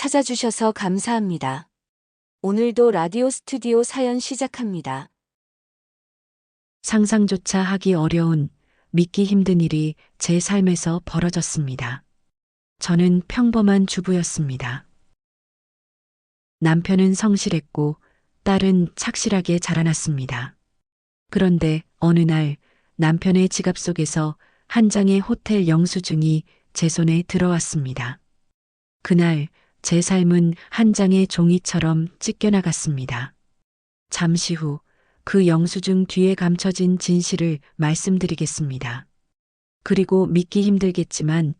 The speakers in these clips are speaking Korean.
찾아주셔서 감사합니다. 오늘도 라디오 스튜디오 사연 시작합니다. 상상조차 하기 어려운, 믿기 힘든 일이 제 삶에서 벌어졌습니다. 저는 평범한 주부였습니다. 남편은 성실했고 딸은 착실하게 자라났습니다. 그런데 어느 날 남편의 지갑 속에서 한 장의 호텔 영수증이 제 손에 들어왔습니다. 그날 제 삶은 한 장의 종이처럼 찢겨나갔습니다. 잠시 후 그 영수증 뒤에 감춰진 진실을 말씀드리겠습니다. 그리고 믿기 힘들겠지만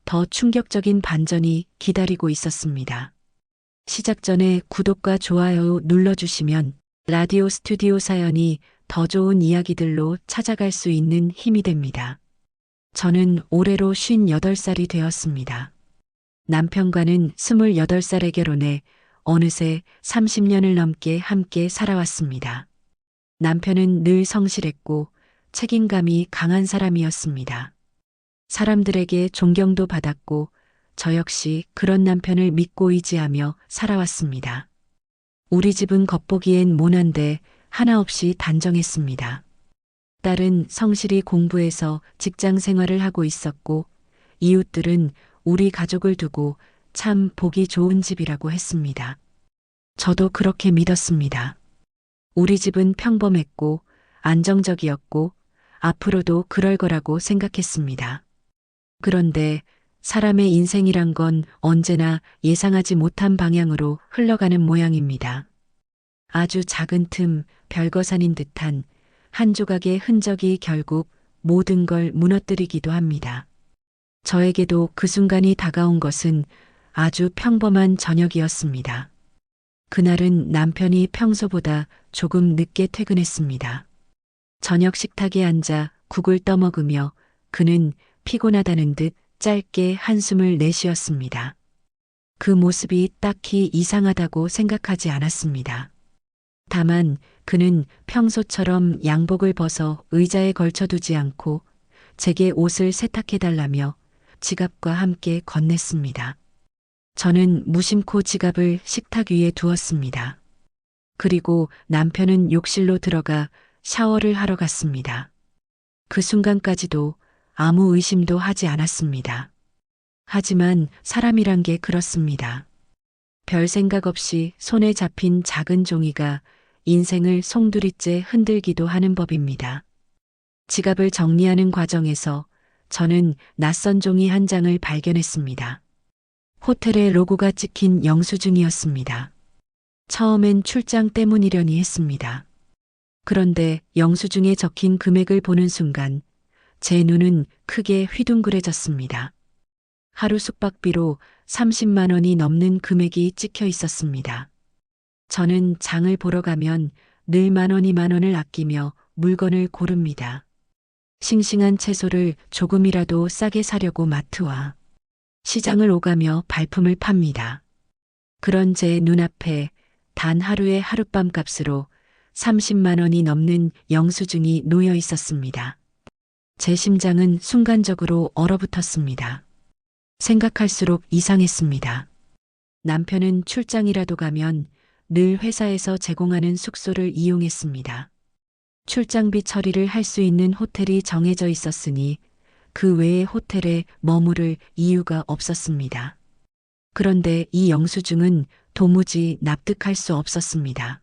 더 충격적인 반전이 기다리고 있었습니다. 시작 전에 구독과 좋아요 눌러주시면 라디오 스튜디오 사연이 더 좋은 이야기들로 찾아갈 수 있는 힘이 됩니다. 저는 올해로 58살이 되었습니다. 남편과는 28살에 결혼해 어느새 30년을 넘게 함께 살아왔습니다. 남편은 늘 성실했고 책임감이 강한 사람이었습니다. 사람들에게 존경도 받았고 저 역시 그런 남편을 믿고 의지하며 살아왔습니다. 우리 집은 겉보기엔 모난데 하나 없이 단정했습니다. 딸은 성실히 공부해서 직장 생활을 하고 있었고 이웃들은 우리 가족을 두고 참 보기 좋은 집이라고 했습니다. 저도 그렇게 믿었습니다. 우리 집은 평범했고 안정적이었고 앞으로도 그럴 거라고 생각했습니다. 그런데 사람의 인생이란 건 언제나 예상하지 못한 방향으로 흘러가는 모양입니다. 아주 작은 틈, 별거산인 듯한 한 조각의 흔적이 결국 모든 걸 무너뜨리기도 합니다. 저에게도 그 순간이 다가온 것은 아주 평범한 저녁이었습니다. 그날은 남편이 평소보다 조금 늦게 퇴근했습니다. 저녁 식탁에 앉아 국을 떠먹으며 그는 피곤하다는 듯 짧게 한숨을 내쉬었습니다. 그 모습이 딱히 이상하다고 생각하지 않았습니다. 다만 그는 평소처럼 양복을 벗어 의자에 걸쳐두지 않고 제게 옷을 세탁해달라며 지갑과 함께 건넸습니다. 저는 무심코 지갑을 식탁 위에 두었습니다. 그리고 남편은 욕실로 들어가 샤워를 하러 갔습니다. 그 순간까지도 아무 의심도 하지 않았습니다. 하지만 사람이란 게 그렇습니다. 별 생각 없이 손에 잡힌 작은 종이가 인생을 송두리째 흔들기도 하는 법입니다. 지갑을 정리하는 과정에서 저는 낯선 종이 한 장을 발견했습니다. 호텔의 로고가 찍힌 영수증이었습니다. 처음엔 출장 때문이려니 했습니다. 그런데 영수증에 적힌 금액을 보는 순간 제 눈은 크게 휘둥그레졌습니다. 하루 숙박비로 30만 원이 넘는 금액이 찍혀 있었습니다. 저는 장을 보러 가면 늘 10,000원, 20,000원을 아끼며 물건을 고릅니다. 싱싱한 채소를 조금이라도 싸게 사려고 마트와 시장을 오가며 발품을 팝니다. 그런 제 눈앞에 단 하루의 하룻밤 값으로 30만 원이 넘는 영수증이 놓여 있었습니다. 제 심장은 순간적으로 얼어붙었습니다. 생각할수록 이상했습니다. 남편은 출장이라도 가면 늘 회사에서 제공하는 숙소를 이용했습니다. 출장비 처리를 할 수 있는 호텔이 정해져 있었으니 그 외의 호텔에 머무를 이유가 없었습니다. 그런데 이 영수증은 도무지 납득할 수 없었습니다.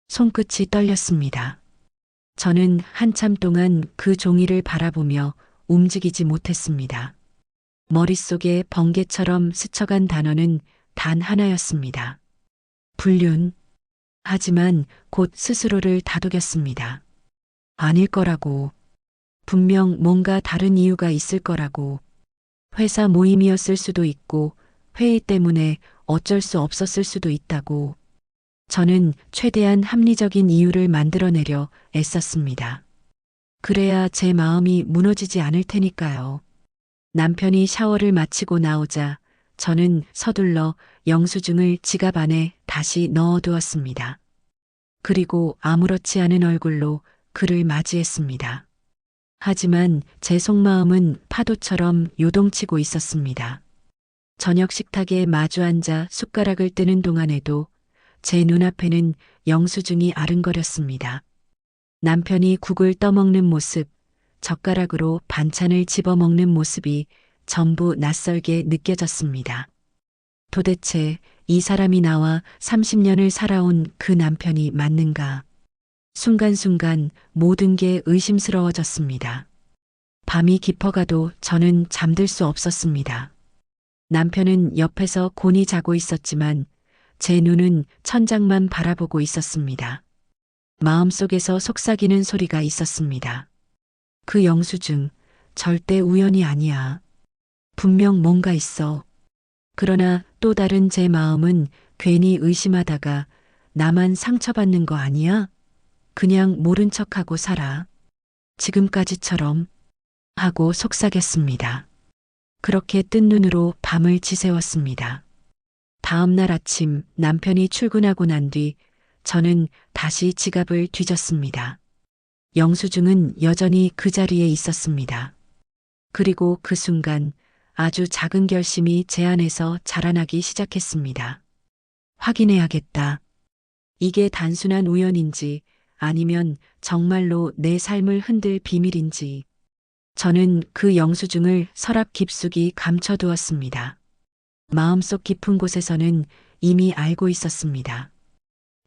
손끝이 떨렸습니다. 저는 한참 동안 그 종이를 바라보며 움직이지 못했습니다. 머릿속에 번개처럼 스쳐간 단어는 단 하나였습니다. 불륜. 하지만 곧 스스로를 다독였습니다. 아닐 거라고. 분명 뭔가 다른 이유가 있을 거라고. 회사 모임이었을 수도 있고 회의 때문에 어쩔 수 없었을 수도 있다고. 저는 최대한 합리적인 이유를 만들어내려 애썼습니다. 그래야 제 마음이 무너지지 않을 테니까요. 남편이 샤워를 마치고 나오자 저는 서둘러 영수증을 지갑 안에 다시 넣어두었습니다. 그리고 아무렇지 않은 얼굴로 그를 맞이했습니다. 하지만 제 속마음은 파도처럼 요동치고 있었습니다. 저녁 식탁에 마주 앉아 숟가락을 뜨는 동안에도 제 눈앞에는 영수증이 아른거렸습니다. 남편이 국을 떠먹는 모습, 젓가락으로 반찬을 집어먹는 모습이 전부 낯설게 느껴졌습니다. 도대체 이 사람이 나와 30년을 살아온 그 남편이 맞는가? 순간순간 모든 게 의심스러워졌습니다. 밤이 깊어가도 저는 잠들 수 없었습니다. 남편은 옆에서 곤히 자고 있었지만 제 눈은 천장만 바라보고 있었습니다. 마음속에서 속삭이는 소리가 있었습니다. 그 영수증 절대 우연이 아니야. 분명 뭔가 있어. 그러나 또 다른 제 마음은 괜히 의심하다가 나만 상처받는 거 아니야? 그냥 모른 척하고 살아. 지금까지처럼 하고 속삭였습니다. 그렇게 뜬 눈으로 밤을 지새웠습니다. 다음 날 아침 남편이 출근하고 난 뒤 저는 다시 지갑을 뒤졌습니다. 영수증은 여전히 그 자리에 있었습니다. 그리고 그 순간 아주 작은 결심이 제 안에서 자라나기 시작했습니다. 확인해야겠다. 이게 단순한 우연인지 아니면 정말로 내 삶을 흔들 비밀인지. 저는 그 영수증을 서랍 깊숙이 감춰두었습니다. 마음속 깊은 곳에서는 이미 알고 있었습니다.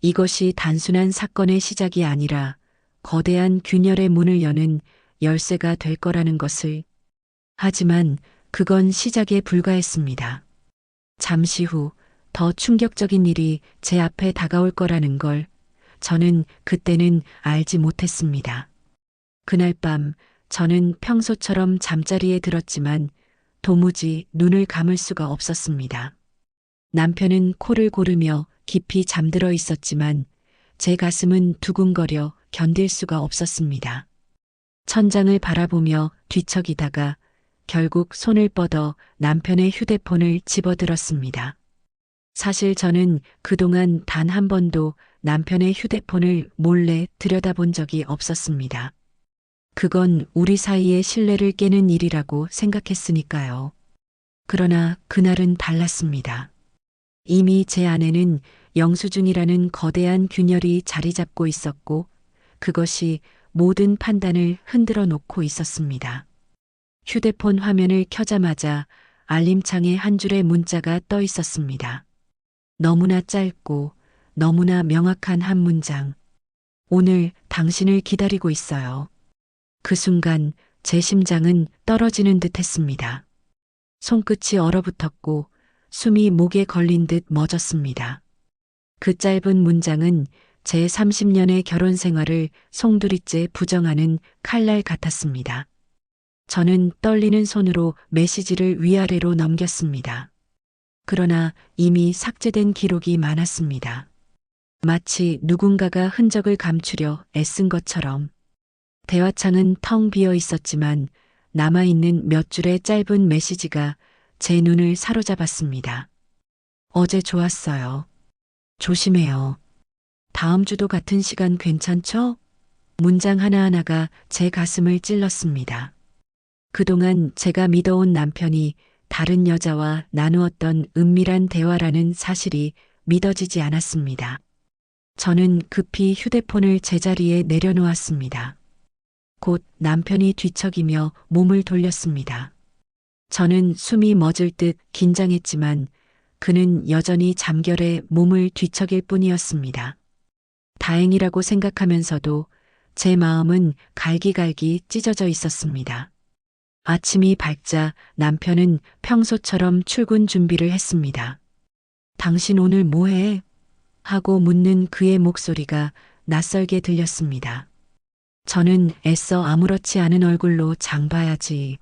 이것이 단순한 사건의 시작이 아니라 거대한 균열의 문을 여는 열쇠가 될 거라는 것을. 하지만 그건 시작에 불과했습니다. 잠시 후 더 충격적인 일이 제 앞에 다가올 거라는 걸 저는 그때는 알지 못했습니다. 그날 밤 저는 평소처럼 잠자리에 들었지만 도무지 눈을 감을 수가 없었습니다. 남편은 코를 고르며 깊이 잠들어 있었지만 제 가슴은 두근거려 견딜 수가 없었습니다. 천장을 바라보며 뒤척이다가 결국 손을 뻗어 남편의 휴대폰을 집어들었습니다. 사실 저는 그동안 단 한 번도 남편의 휴대폰을 몰래 들여다본 적이 없었습니다. 그건 우리 사이의 신뢰를 깨는 일이라고 생각했으니까요. 그러나 그날은 달랐습니다. 이미 제 안에는 영수증이라는 거대한 균열이 자리 잡고 있었고 그것이 모든 판단을 흔들어 놓고 있었습니다. 휴대폰 화면을 켜자마자 알림창에 한 줄의 문자가 떠 있었습니다. 너무나 짧고 너무나 명확한 한 문장. 오늘 당신을 기다리고 있어요. 그 순간 제 심장은 떨어지는 듯 했습니다. 손끝이 얼어붙었고 숨이 목에 걸린 듯 멎었습니다. 그 짧은 문장은 제 30년의 결혼 생활을 송두리째 부정하는 칼날 같았습니다. 저는 떨리는 손으로 메시지를 위아래로 넘겼습니다. 그러나 이미 삭제된 기록이 많았습니다. 마치 누군가가 흔적을 감추려 애쓴 것처럼. 대화창은 텅 비어 있었지만 남아있는 몇 줄의 짧은 메시지가 제 눈을 사로잡았습니다. 어제 좋았어요. 조심해요. 다음 주도 같은 시간 괜찮죠? 문장 하나하나가 제 가슴을 찔렀습니다. 그동안 제가 믿어온 남편이 다른 여자와 나누었던 은밀한 대화라는 사실이 믿어지지 않았습니다. 저는 급히 휴대폰을 제자리에 내려놓았습니다. 곧 남편이 뒤척이며 몸을 돌렸습니다. 저는 숨이 멎을 듯 긴장했지만 그는 여전히 잠결에 몸을 뒤척일 뿐이었습니다. 다행이라고 생각하면서도 제 마음은 갈기갈기 찢어져 있었습니다. 아침이 밝자 남편은 평소처럼 출근 준비를 했습니다. 당신 오늘 뭐해? 하고 묻는 그의 목소리가 낯설게 들렸습니다. 저는 애써 아무렇지 않은 얼굴로 장 봐야지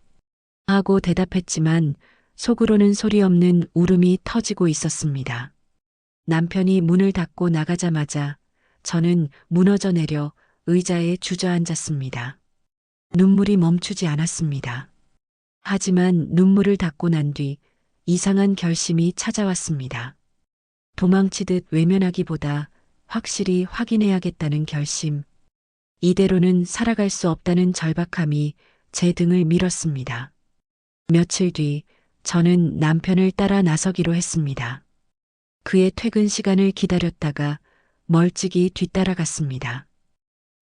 하고 대답했지만 속으로는 소리 없는 울음이 터지고 있었습니다. 남편이 문을 닫고 나가자마자 저는 무너져 내려 의자에 주저앉았습니다. 눈물이 멈추지 않았습니다. 하지만 눈물을 닦고 난 뒤 이상한 결심이 찾아왔습니다. 도망치듯 외면하기보다 확실히 확인해야겠다는 결심. 이대로는 살아갈 수 없다는 절박함이 제 등을 밀었습니다. 며칠 뒤 저는 남편을 따라 나서기로 했습니다. 그의 퇴근 시간을 기다렸다가 멀찍이 뒤따라갔습니다.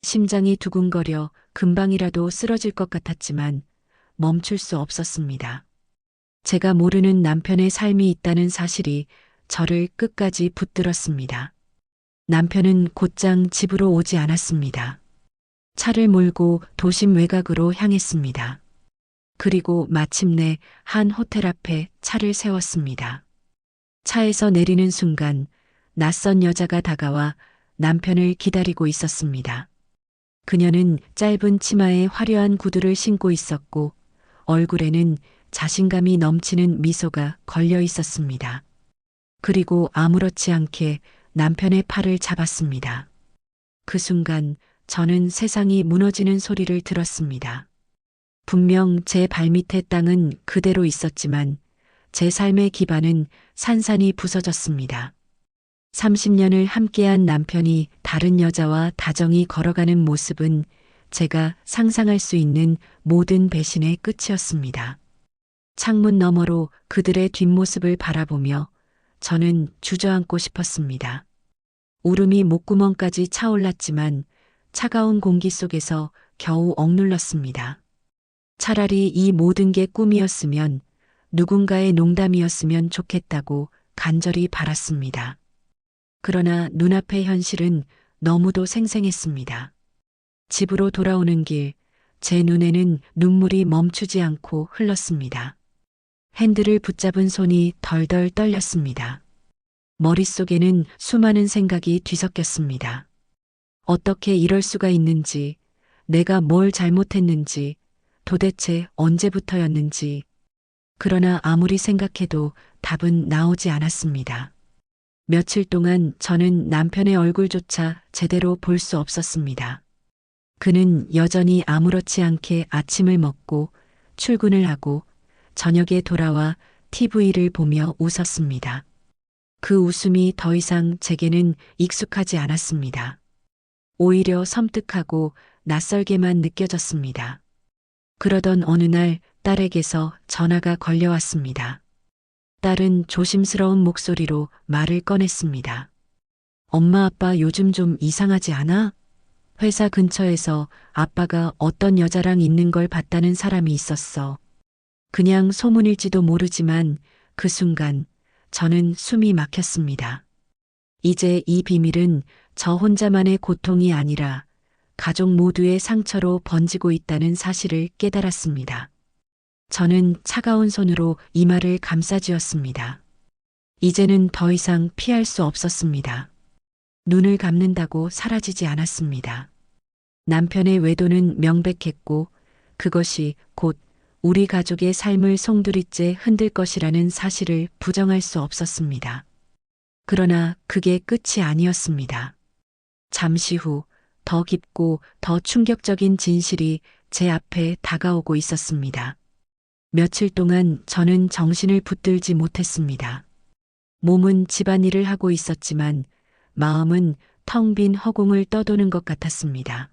심장이 두근거려 금방이라도 쓰러질 것 같았지만 멈출 수 없었습니다. 제가 모르는 남편의 삶이 있다는 사실이 저를 끝까지 붙들었습니다. 남편은 곧장 집으로 오지 않았습니다. 차를 몰고 도심 외곽으로 향했습니다. 그리고 마침내 한 호텔 앞에 차를 세웠습니다. 차에서 내리는 순간 낯선 여자가 다가와 남편을 기다리고 있었습니다. 그녀는 짧은 치마에 화려한 구두를 신고 있었고 얼굴에는 자신감이 넘치는 미소가 걸려 있었습니다. 그리고 아무렇지 않게 남편의 팔을 잡았습니다. 그 순간 저는 세상이 무너지는 소리를 들었습니다. 분명 제 발밑에 땅은 그대로 있었지만 제 삶의 기반은 산산이 부서졌습니다. 30년을 함께한 남편이 다른 여자와 다정히 걸어가는 모습은 제가 상상할 수 있는 모든 배신의 끝이었습니다. 창문 너머로 그들의 뒷모습을 바라보며 저는 주저앉고 싶었습니다. 울음이 목구멍까지 차올랐지만 차가운 공기 속에서 겨우 억눌렀습니다. 차라리 이 모든 게 꿈이었으면 누군가의 농담이었으면 좋겠다고 간절히 바랐습니다. 그러나 눈앞의 현실은 너무도 생생했습니다. 집으로 돌아오는 길, 제 눈에는 눈물이 멈추지 않고 흘렀습니다. 핸들을 붙잡은 손이 덜덜 떨렸습니다. 머릿속에는 수많은 생각이 뒤섞였습니다. 어떻게 이럴 수가 있는지, 내가 뭘 잘못했는지, 도대체 언제부터였는지. 그러나 아무리 생각해도 답은 나오지 않았습니다. 며칠 동안 저는 남편의 얼굴조차 제대로 볼 수 없었습니다. 그는 여전히 아무렇지 않게 아침을 먹고 출근을 하고 저녁에 돌아와 TV를 보며 웃었습니다. 그 웃음이 더 이상 제게는 익숙하지 않았습니다. 오히려 섬뜩하고 낯설게만 느껴졌습니다. 그러던 어느 날 딸에게서 전화가 걸려왔습니다. 딸은 조심스러운 목소리로 말을 꺼냈습니다. 엄마 아빠 요즘 좀 이상하지 않아? 회사 근처에서 아빠가 어떤 여자랑 있는 걸 봤다는 사람이 있었어. 그냥 소문일지도 모르지만 그 순간 저는 숨이 막혔습니다. 이제 이 비밀은 저 혼자만의 고통이 아니라 가족 모두의 상처로 번지고 있다는 사실을 깨달았습니다. 저는 차가운 손으로 이마를 감싸쥐었습니다. 이제는 더 이상 피할 수 없었습니다. 눈을 감는다고 사라지지 않았습니다. 남편의 외도는 명백했고 그것이 곧 우리 가족의 삶을 송두리째 흔들 것이라는 사실을 부정할 수 없었습니다. 그러나 그게 끝이 아니었습니다. 잠시 후 더 깊고 더 충격적인 진실이 제 앞에 다가오고 있었습니다. 며칠 동안 저는 정신을 붙들지 못했습니다. 몸은 집안일을 하고 있었지만 마음은 텅 빈 허공을 떠도는 것 같았습니다.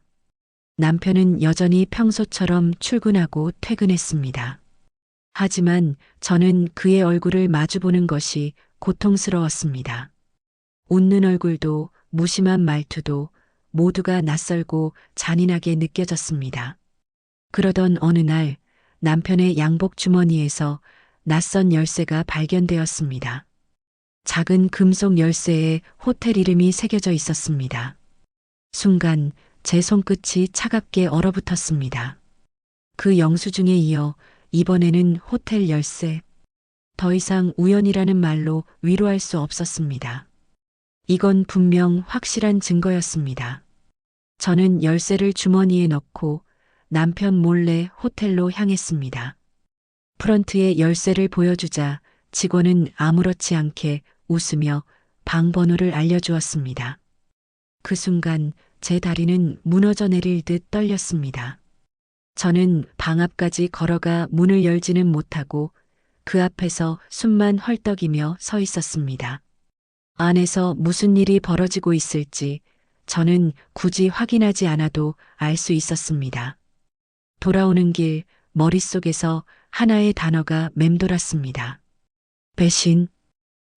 남편은 여전히 평소처럼 출근하고 퇴근했습니다. 하지만 저는 그의 얼굴을 마주보는 것이 고통스러웠습니다. 웃는 얼굴도 무심한 말투도 모두가 낯설고 잔인하게 느껴졌습니다. 그러던 어느 날 남편의 양복 주머니에서 낯선 열쇠가 발견되었습니다. 작은 금속 열쇠에 호텔 이름이 새겨져 있었습니다. 순간 제 손끝이 차갑게 얼어붙었습니다. 그 영수증에 이어 이번에는 호텔 열쇠. 더 이상 우연이라는 말로 위로할 수 없었습니다. 이건 분명 확실한 증거였습니다. 저는 열쇠를 주머니에 넣고 남편 몰래 호텔로 향했습니다. 프런트에 열쇠를 보여주자 직원은 아무렇지 않게 웃으며 방 번호를 알려주었습니다. 그 순간 제 다리는 무너져 내릴 듯 떨렸습니다. 저는 방 앞까지 걸어가 문을 열지는 못하고 그 앞에서 숨만 헐떡이며 서 있었습니다. 안에서 무슨 일이 벌어지고 있을지 저는 굳이 확인하지 않아도 알 수 있었습니다. 돌아오는 길 머릿속에서 하나의 단어가 맴돌았습니다. 배신,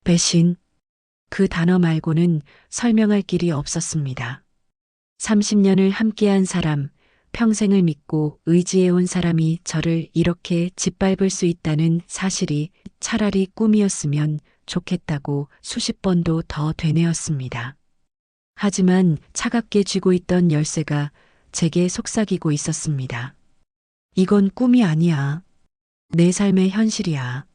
배신. 그 단어 말고는 설명할 길이 없었습니다. 30년을 함께한 사람, 평생을 믿고 의지해온 사람이 저를 이렇게 짓밟을 수 있다는 사실이 차라리 꿈이었으면 좋겠다고 수십 번도 더 되뇌었습니다. 하지만 차갑게 쥐고 있던 열쇠가 제게 속삭이고 있었습니다. 이건 꿈이 아니야. 내 삶의 현실이야.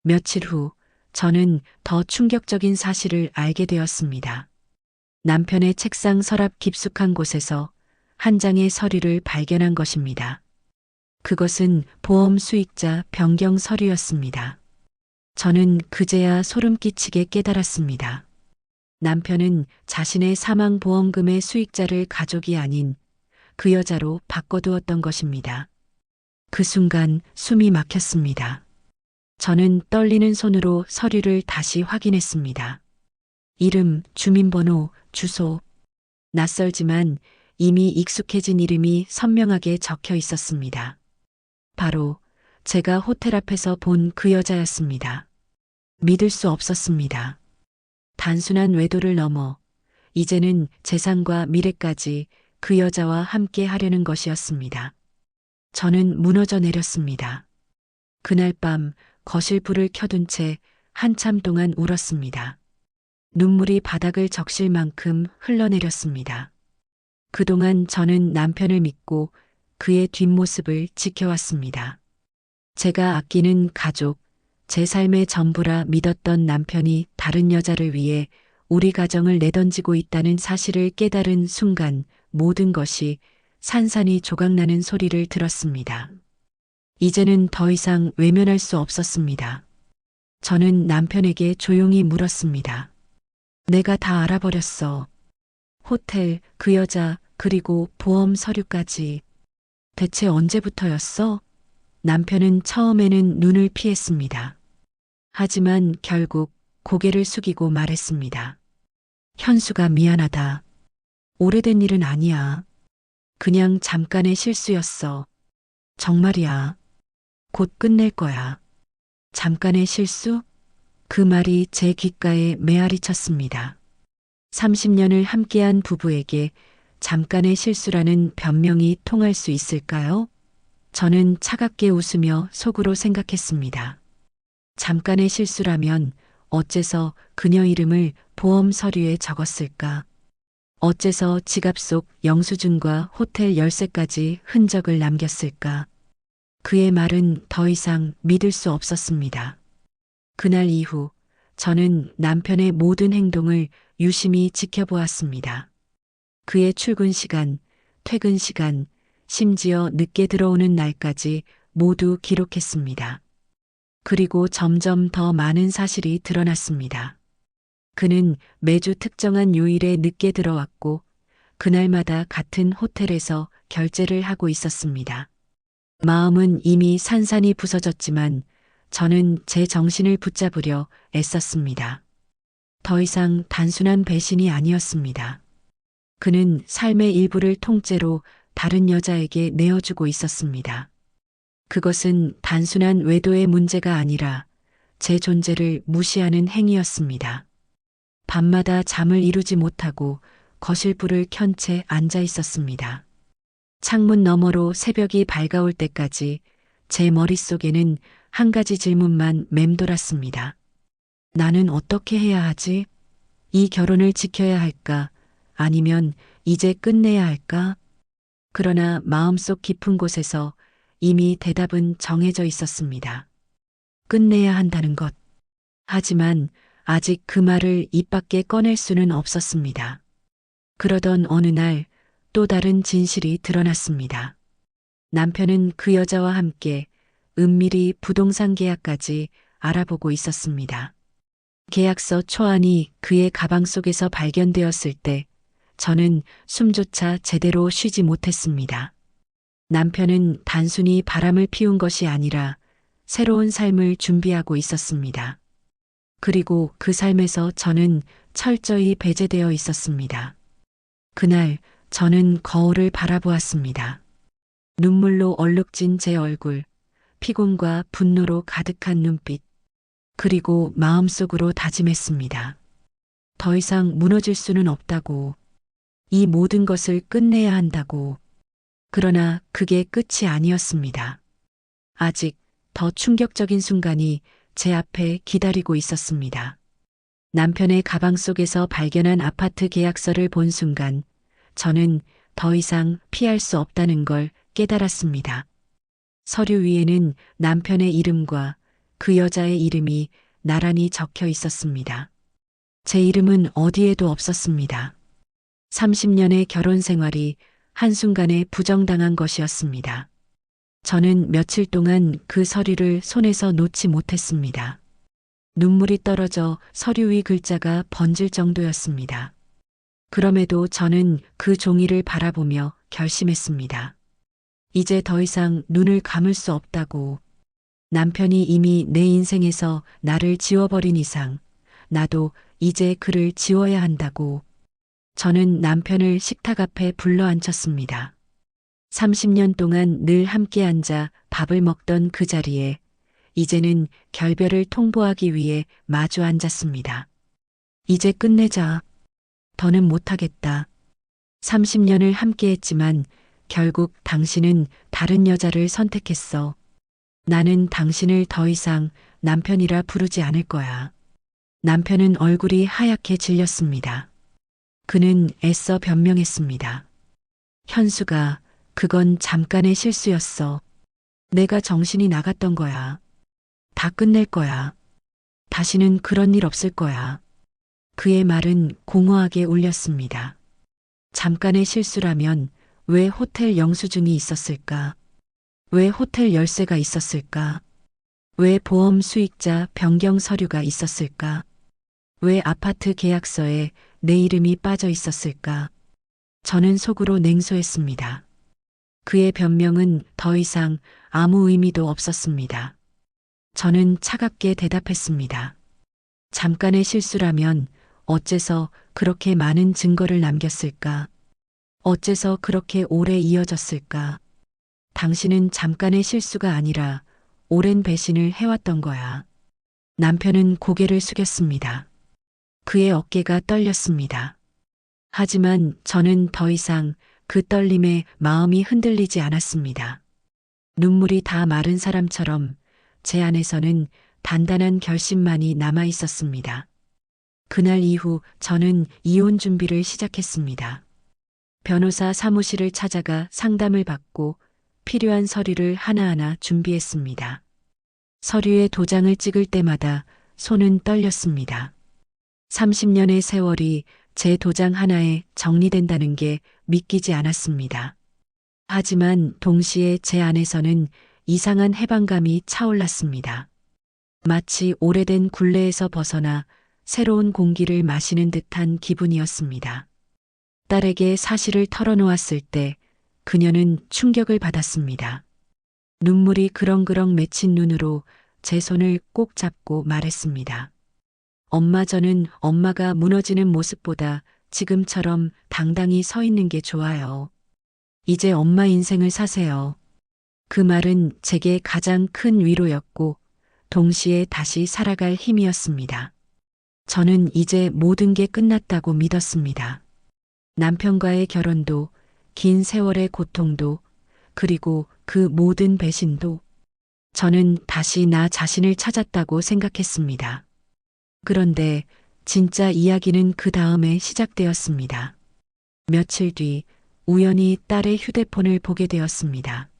며칠 후 저는 더 충격적인 사실을 알게 되었습니다. 남편의 책상 서랍 깊숙한 곳에서 한 장의 서류를 발견한 것입니다. 그것은 보험 수익자 변경 서류였습니다. 저는 그제야 소름 끼치게 깨달았습니다. 남편은 자신의 사망보험금의 수익자를 가족이 아닌 그 여자로 바꿔두었던 것입니다. 그 순간 숨이 막혔습니다. 저는 떨리는 손으로 서류를 다시 확인했습니다. 이름, 주민번호, 주소. 낯설지만 이미 익숙해진 이름이 선명하게 적혀 있었습니다. 바로 제가 호텔 앞에서 본 그 여자였습니다. 믿을 수 없었습니다. 단순한 외도를 넘어 이제는 재산과 미래까지 그 여자와 함께 하려는 것이었습니다. 저는 무너져 내렸습니다. 그날 밤 거실 불을 켜둔 채 한참 동안 울었습니다. 눈물이 바닥을 적실 만큼 흘러내렸습니다. 그동안 저는 남편을 믿고 그의 뒷모습을 지켜왔습니다. 제가 아끼는 가족, 제 삶의 전부라 믿었던 남편이 다른 여자를 위해 우리 가정을 내던지고 있다는 사실을 깨달은 순간 모든 것이 산산이 조각나는 소리를 들었습니다. 이제는 더 이상 외면할 수 없었습니다. 저는 남편에게 조용히 물었습니다. 내가 다 알아버렸어. 호텔, 그 여자, 그리고 보험 서류까지. 대체 언제부터였어? 남편은 처음에는 눈을 피했습니다. 하지만 결국 고개를 숙이고 말했습니다. 현수가 미안하다. 오래된 일은 아니야. 그냥 잠깐의 실수였어. 정말이야. 곧 끝낼 거야. 잠깐의 실수? 그 말이 제 귓가에 메아리 쳤습니다. 30년을 함께한 부부에게 잠깐의 실수라는 변명이 통할 수 있을까요? 저는 차갑게 웃으며 속으로 생각했습니다. 잠깐의 실수라면 어째서 그녀 이름을 보험 서류에 적었을까? 어째서 지갑 속 영수증과 호텔 열쇠까지 흔적을 남겼을까? 그의 말은 더 이상 믿을 수 없었습니다. 그날 이후 저는 남편의 모든 행동을 유심히 지켜보았습니다. 그의 출근 시간, 퇴근 시간, 심지어 늦게 들어오는 날까지 모두 기록했습니다. 그리고 점점 더 많은 사실이 드러났습니다. 그는 매주 특정한 요일에 늦게 들어왔고 그날마다 같은 호텔에서 결제를 하고 있었습니다. 마음은 이미 산산이 부서졌지만 저는 제 정신을 붙잡으려 애썼습니다. 더 이상 단순한 배신이 아니었습니다. 그는 삶의 일부를 통째로 다른 여자에게 내어주고 있었습니다. 그것은 단순한 외도의 문제가 아니라 제 존재를 무시하는 행위였습니다. 밤마다 잠을 이루지 못하고 거실 불을 켠 채 앉아 있었습니다. 창문 너머로 새벽이 밝아올 때까지 제 머릿속에는 한 가지 질문만 맴돌았습니다. 나는 어떻게 해야 하지? 이 결혼을 지켜야 할까? 아니면 이제 끝내야 할까? 그러나 마음속 깊은 곳에서 이미 대답은 정해져 있었습니다. 끝내야 한다는 것. 하지만 아직 그 말을 입 밖에 꺼낼 수는 없었습니다. 그러던 어느 날 또 다른 진실이 드러났습니다. 남편은 그 여자와 함께 은밀히 부동산 계약까지 알아보고 있었습니다. 계약서 초안이 그의 가방 속에서 발견되었을 때 저는 숨조차 제대로 쉬지 못했습니다. 남편은 단순히 바람을 피운 것이 아니라 새로운 삶을 준비하고 있었습니다. 그리고 그 삶에서 저는 철저히 배제되어 있었습니다. 그날 저는 거울을 바라보았습니다. 눈물로 얼룩진 제 얼굴, 피곤과 분노로 가득한 눈빛, 그리고 마음속으로 다짐했습니다. 더 이상 무너질 수는 없다고, 이 모든 것을 끝내야 한다고. 그러나 그게 끝이 아니었습니다. 아직 더 충격적인 순간이 제 앞에 기다리고 있었습니다. 남편의 가방 속에서 발견한 아파트 계약서를 본 순간 저는 더 이상 피할 수 없다는 걸 깨달았습니다. 서류 위에는 남편의 이름과 그 여자의 이름이 나란히 적혀 있었습니다. 제 이름은 어디에도 없었습니다. 30년의 결혼 생활이 한순간에 부정당한 것이었습니다. 저는 며칠 동안 그 서류를 손에서 놓지 못했습니다. 눈물이 떨어져 서류 위 글자가 번질 정도였습니다. 그럼에도 저는 그 종이를 바라보며 결심했습니다. 이제 더 이상 눈을 감을 수 없다고. 남편이 이미 내 인생에서 나를 지워버린 이상 나도 이제 그를 지워야 한다고. 저는 남편을 식탁 앞에 불러 앉혔습니다. 30년 동안 늘 함께 앉아 밥을 먹던 그 자리에 이제는 결별을 통보하기 위해 마주 앉았습니다. 이제 끝내자. 더는 못하겠다. 30년을 함께 했지만 결국 당신은 다른 여자를 선택했어. 나는 당신을 더 이상 남편이라 부르지 않을 거야. 남편은 얼굴이 하얗게 질렸습니다. 그는 애써 변명했습니다. 현수가, 그건 잠깐의 실수였어. 내가 정신이 나갔던 거야. 다 끝낼 거야. 다시는 그런 일 없을 거야. 그의 말은 공허하게 울렸습니다. 잠깐의 실수라면 왜 호텔 영수증이 있었을까? 왜 호텔 열쇠가 있었을까? 왜 보험 수익자 변경 서류가 있었을까? 왜 아파트 계약서에 내 이름이 빠져 있었을까? 저는 속으로 냉소했습니다. 그의 변명은 더 이상 아무 의미도 없었습니다. 저는 차갑게 대답했습니다. 잠깐의 실수라면 어째서 그렇게 많은 증거를 남겼을까? 어째서 그렇게 오래 이어졌을까? 당신은 잠깐의 실수가 아니라 오랜 배신을 해왔던 거야. 남편은 고개를 숙였습니다. 그의 어깨가 떨렸습니다. 하지만 저는 더 이상 그 떨림에 마음이 흔들리지 않았습니다. 눈물이 다 마른 사람처럼 제 안에서는 단단한 결심만이 남아 있었습니다. 그날 이후 저는 이혼 준비를 시작했습니다. 변호사 사무실을 찾아가 상담을 받고 필요한 서류를 하나하나 준비했습니다. 서류에 도장을 찍을 때마다 손은 떨렸습니다. 30년의 세월이 제 도장 하나에 정리된다는 게 믿기지 않았습니다. 하지만 동시에 제 안에서는 이상한 해방감이 차올랐습니다. 마치 오래된 굴레에서 벗어나 새로운 공기를 마시는 듯한 기분이었습니다. 딸에게 사실을 털어놓았을 때 그녀는 충격을 받았습니다. 눈물이 그렁그렁 맺힌 눈으로 제 손을 꼭 잡고 말했습니다. 엄마, 저는 엄마가 무너지는 모습보다 지금처럼 당당히 서 있는 게 좋아요. 이제 엄마 인생을 사세요. 그 말은 제게 가장 큰 위로였고 동시에 다시 살아갈 힘이었습니다. 저는 이제 모든 게 끝났다고 믿었습니다. 남편과의 결혼도, 긴 세월의 고통도, 그리고 그 모든 배신도 저는 다시 나 자신을 찾았다고 생각했습니다. 그런데 진짜 이야기는 그 다음에 시작되었습니다. 며칠 뒤 우연히 딸의 휴대폰을 보게 되었습니다.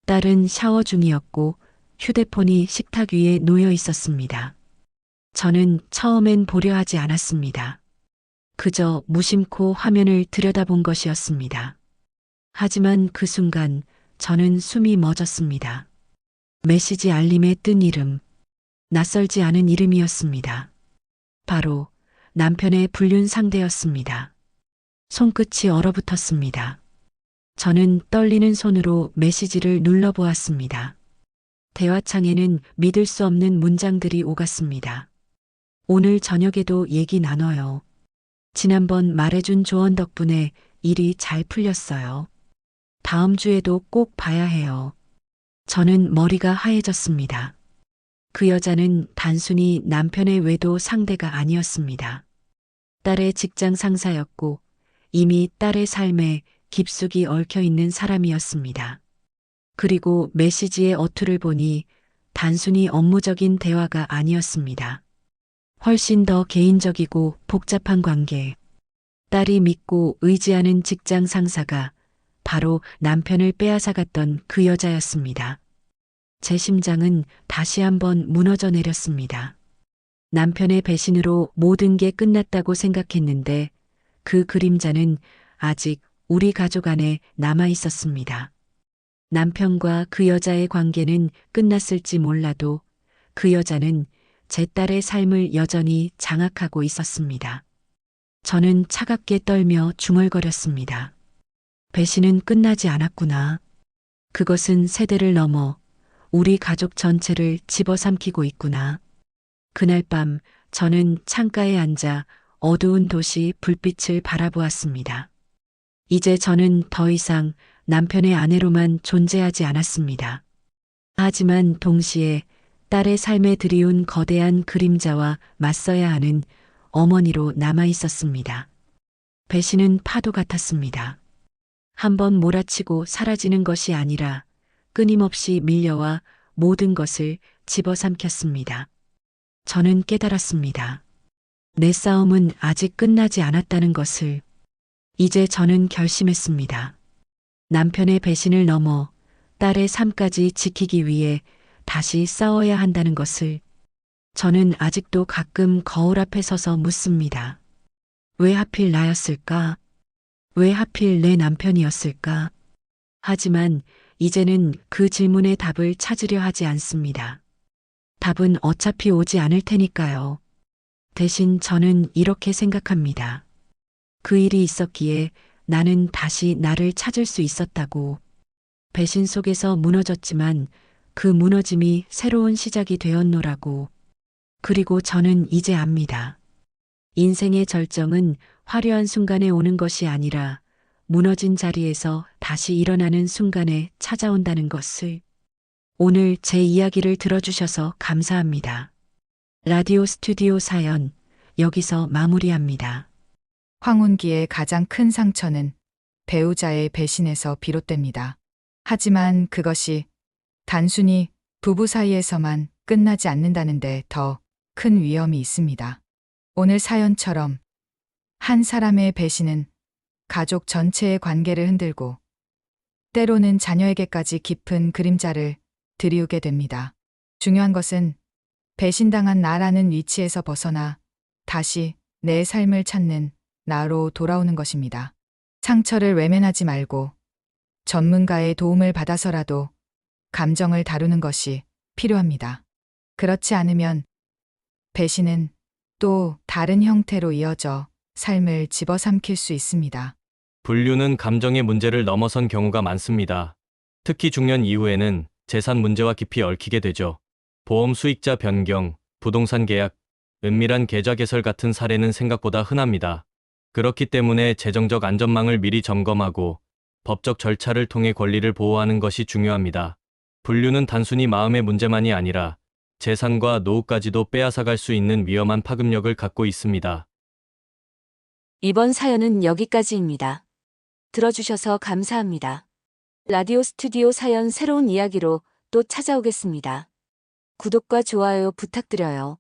딸은 샤워 중이었고 휴대폰이 식탁 위에 놓여 있었습니다. 저는 처음엔 보려 하지 않았습니다. 그저 무심코 화면을 들여다본 것이었습니다. 하지만 그 순간 저는 숨이 멎었습니다. 메시지 알림에 뜬 이름, 낯설지 않은 이름이었습니다. 바로 남편의 불륜 상대였습니다. 손끝이 얼어붙었습니다. 저는 떨리는 손으로 메시지를 눌러보았습니다. 대화창에는 믿을 수 없는 문장들이 오갔습니다. 오늘 저녁에도 얘기 나눠요. 지난번 말해준 조언 덕분에 일이 잘 풀렸어요. 다음 주에도 꼭 봐야 해요. 저는 머리가 하얘졌습니다. 그 여자는 단순히 남편의 외도 상대가 아니었습니다. 딸의 직장 상사였고 이미 딸의 삶에 깊숙이 얽혀 있는 사람이었습니다. 그리고 메시지의 어투를 보니 단순히 업무적인 대화가 아니었습니다. 훨씬 더 개인적이고 복잡한 관계. 딸이 믿고 의지하는 직장 상사가 바로 남편을 빼앗아갔던 그 여자였습니다. 제 심장은 다시 한번 무너져 내렸습니다. 남편의 배신으로 모든 게 끝났다고 생각했는데 그 그림자는 아직 우리 가족 안에 남아 있었습니다. 남편과 그 여자의 관계는 끝났을지 몰라도 그 여자는 제 딸의 삶을 여전히 장악하고 있었습니다. 저는 차갑게 떨며 중얼거렸습니다. 배신은 끝나지 않았구나. 그것은 세대를 넘어 우리 가족 전체를 집어삼키고 있구나. 그날 밤 저는 창가에 앉아 어두운 도시 불빛을 바라보았습니다. 이제 저는 더 이상 남편의 아내로만 존재하지 않았습니다. 하지만 동시에 딸의 삶에 들이운 거대한 그림자와 맞서야 하는 어머니로 남아 있었습니다. 배신은 파도 같았습니다. 한번 몰아치고 사라지는 것이 아니라 끊임없이 밀려와 모든 것을 집어삼켰습니다. 저는 깨달았습니다. 내 싸움은 아직 끝나지 않았다는 것을. 이제 저는 결심했습니다. 남편의 배신을 넘어 딸의 삶까지 지키기 위해 다시 싸워야 한다는 것을. 저는 아직도 가끔 거울 앞에 서서 묻습니다. 왜 하필 나였을까? 왜 하필 내 남편이었을까? 하지만 이제는 그 질문의 답을 찾으려 하지 않습니다. 답은 어차피 오지 않을 테니까요. 대신 저는 이렇게 생각합니다. 그 일이 있었기에 나는 다시 나를 찾을 수 있었다고. 배신 속에서 무너졌지만 그 무너짐이 새로운 시작이 되었노라고. 그리고 저는 이제 압니다. 인생의 절정은 화려한 순간에 오는 것이 아니라 무너진 자리에서 다시 일어나는 순간에 찾아온다는 것을. 오늘 제 이야기를 들어주셔서 감사합니다. 라디오 스튜디오 사연 여기서 마무리합니다. 황운기의 가장 큰 상처는 배우자의 배신에서 비롯됩니다. 하지만 그것이 단순히 부부 사이에서만 끝나지 않는다는데 더 큰 위험이 있습니다. 오늘 사연처럼 한 사람의 배신은 가족 전체의 관계를 흔들고 때로는 자녀에게까지 깊은 그림자를 들이우게 됩니다. 중요한 것은 배신당한 나라는 위치에서 벗어나 다시 내 삶을 찾는 나로 돌아오는 것입니다. 상처를 외면하지 말고 전문가의 도움을 받아서라도 감정을 다루는 것이 필요합니다. 그렇지 않으면 배신은 또 다른 형태로 이어져 삶을 집어삼킬 수 있습니다. 분류는 감정의 문제를 넘어선 경우가 많습니다. 특히 중년 이후에는 재산 문제와 깊이 얽히게 되죠. 보험 수익자 변경, 부동산 계약, 은밀한 계좌 개설 같은 사례는 생각보다 흔합니다. 그렇기 때문에 재정적 안전망을 미리 점검하고 법적 절차를 통해 권리를 보호하는 것이 중요합니다. 분류는 단순히 마음의 문제만이 아니라 재산과 노후까지도 빼앗아갈 수 있는 위험한 파급력을 갖고 있습니다. 이번 사연은 여기까지입니다. 들어주셔서 감사합니다. 라디오 스튜디오 사연 새로운 이야기로 또 찾아오겠습니다. 구독과 좋아요 부탁드려요.